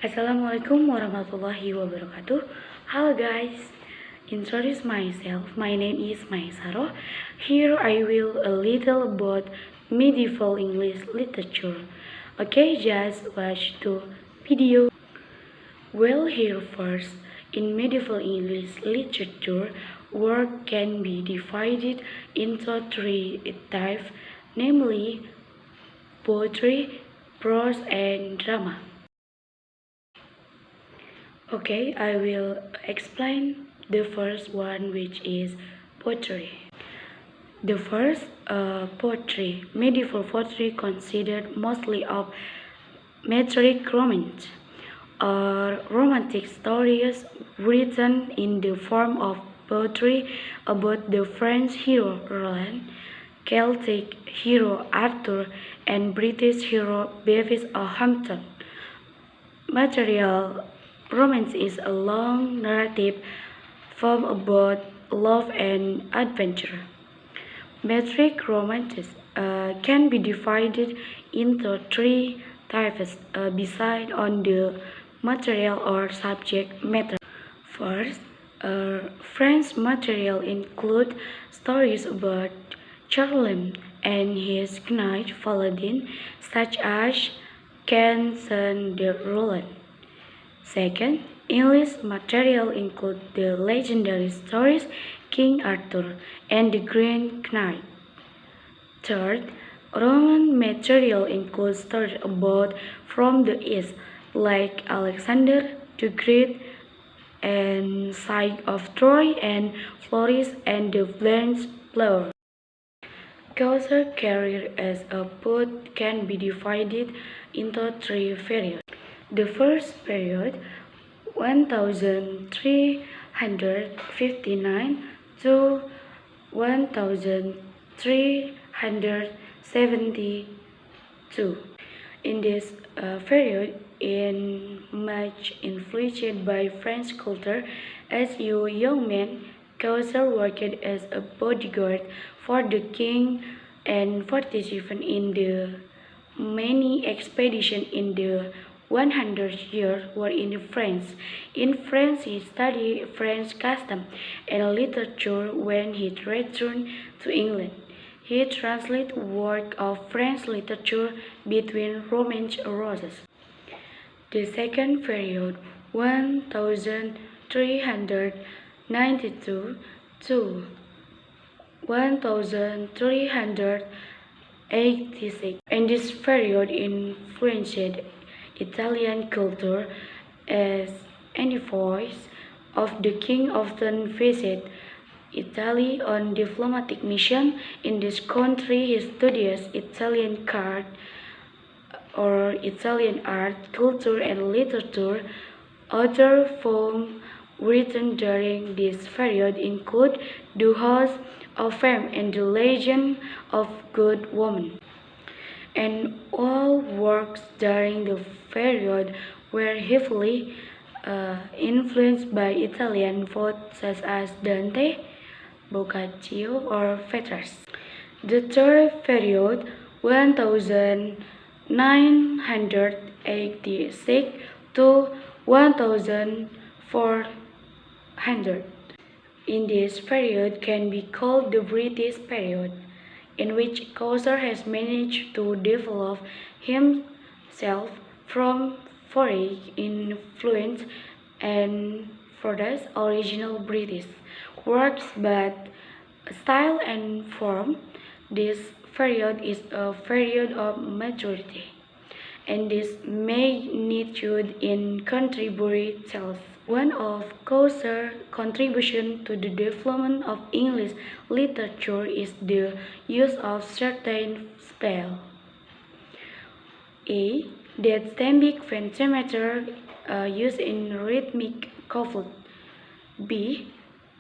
Assalamualaikum warahmatullahi wabarakatuh. Hello guys, introduce myself. My name is Saroh. Here I will a little about medieval English literature. Okay, just watch the video. Well, here first, in medieval English literature, work can be divided into three types, namely poetry, prose, and drama. Okay, I will explain the first one, which is poetry. The first poetry, medieval poetry considered mostly of metric romance or romantic stories written in the form of poetry about the French hero Roland, Celtic hero Arthur, and British hero Bevis or Hampton. Material romance is a long narrative form about love and adventure. Metric romances can be divided into three types beside on the material or subject matter. First, French material include stories about Charlemagne and his knight Paladin, such as Canson de Roland. Second, English material include the legendary stories King Arthur and the Green Knight. Third, Roman material includes stories about from the East, like Alexander the Great and Siege of Troy and Floris and the Blanche Flower. Chaucer's career as a poet can be divided into three periods. The first period, 1359 to 1372. In this period, in much influenced by French culture, as a young man, Chaucer worked as a bodyguard for the king and participated in the many expeditions in the 100-year war in France. In France, he studied French custom and literature. When he returned to England, he translated work of French literature between Romance roses. The second period, 1392 to 1386. In this period influenced Italian culture as envoys of the king often visit Italy on diplomatic mission. In this country, he studies Italian art or Italian art, culture, and literature. Other poems written during this period include The House of Fame and The Legend of Good Woman. And all works during the period were heavily influenced by Italian poets such as Dante, Boccaccio, or Petrarch. The third period, 1986 to 1400. In this period can be called the British period, in which Chaucer has managed to develop himself from foreign influence and produce original British works, but style and form. This period is a period of maturity, and this magnitude in contemporary tells. One of Chaucer's contributions to the development of English literature is the use of certain spells. A. That iambic pentameter used in rhythmic couplet. B.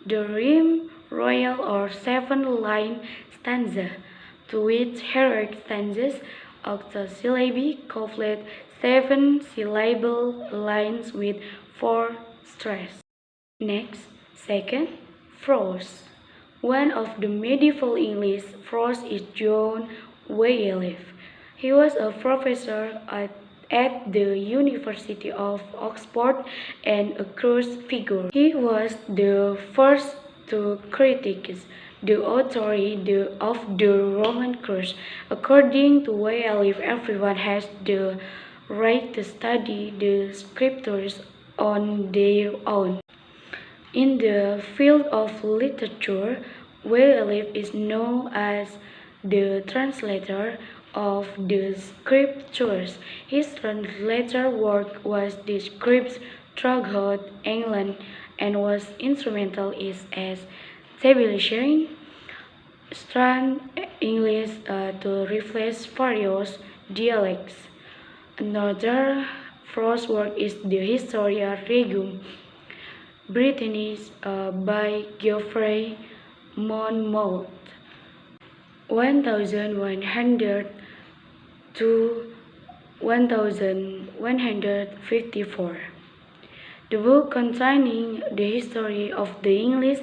The rime royal or seven-line stanza, to which heroic stanzas, octosyllabic couplet, seven-syllable lines with four stress. Next, second, prose. One of the medieval English prose is John Wycliffe. He was a professor at at the University of Oxford and a crucial figure. He was the first to critique the authority of the Roman Church. According to Wycliffe, everyone has the right to study the scriptures on their own. In the field of literature, Wycliffe is known as the translator of the scriptures. His translator work was described throughout England and was instrumental in establishing strong English to reflect various dialects. Another first work is the Historia Regum Britannia's by Geoffrey Monmouth, 1100 to 1154. The book containing the history of the English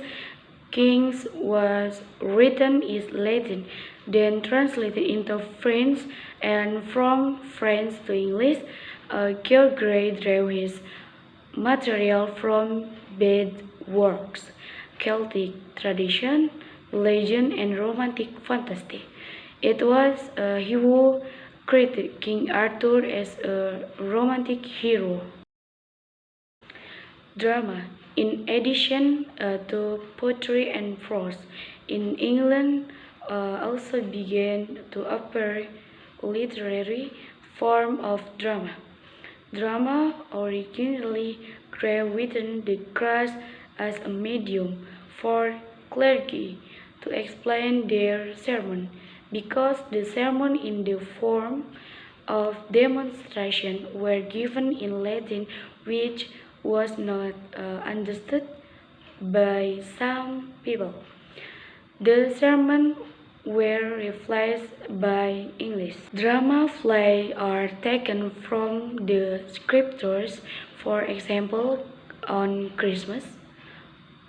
kings was written in Latin, then translated into French, and from French to English. Geoffrey drew his material from Bede works, Celtic tradition, legend, and romantic fantasy. It was he who created King Arthur as a romantic hero. Drama. In addition to poetry and prose, in England also began to appear literary form of drama. Drama originally grew within the church as a medium for clergy to explain their sermon, because the sermon in the form of demonstration were given in Latin, which was not understood by some people. The sermon were replaced by English. Drama plays are taken from the scriptures. For example, on Christmas,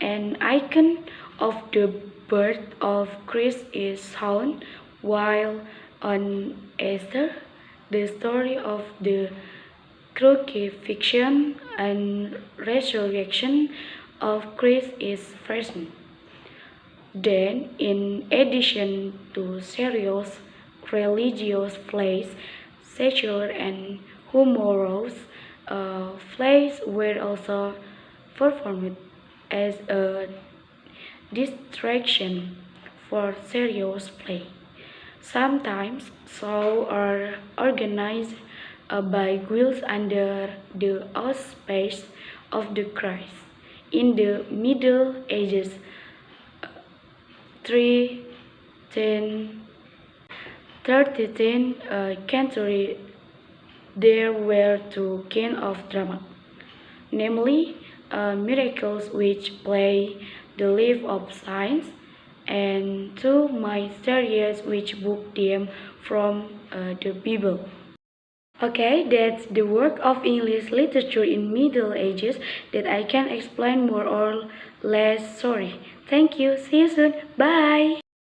an icon of the birth of Christ is shown, while on Easter, the story of the crucifixion and resurrection of Christ is present. Then, in addition to serious religious plays, secular and humorous plays were also performed as a distraction for serious play. Sometimes shows are organized by guilds under the auspices of the Christ. In the Middle Ages, 13th century, there were two kinds of drama, namely miracles, which play the life of saints, and two mysterious, which book them from the Bible. Okay, that's the work of English literature in Middle Ages that I can explain more or less. Sorry. Thank you. See you soon. Bye.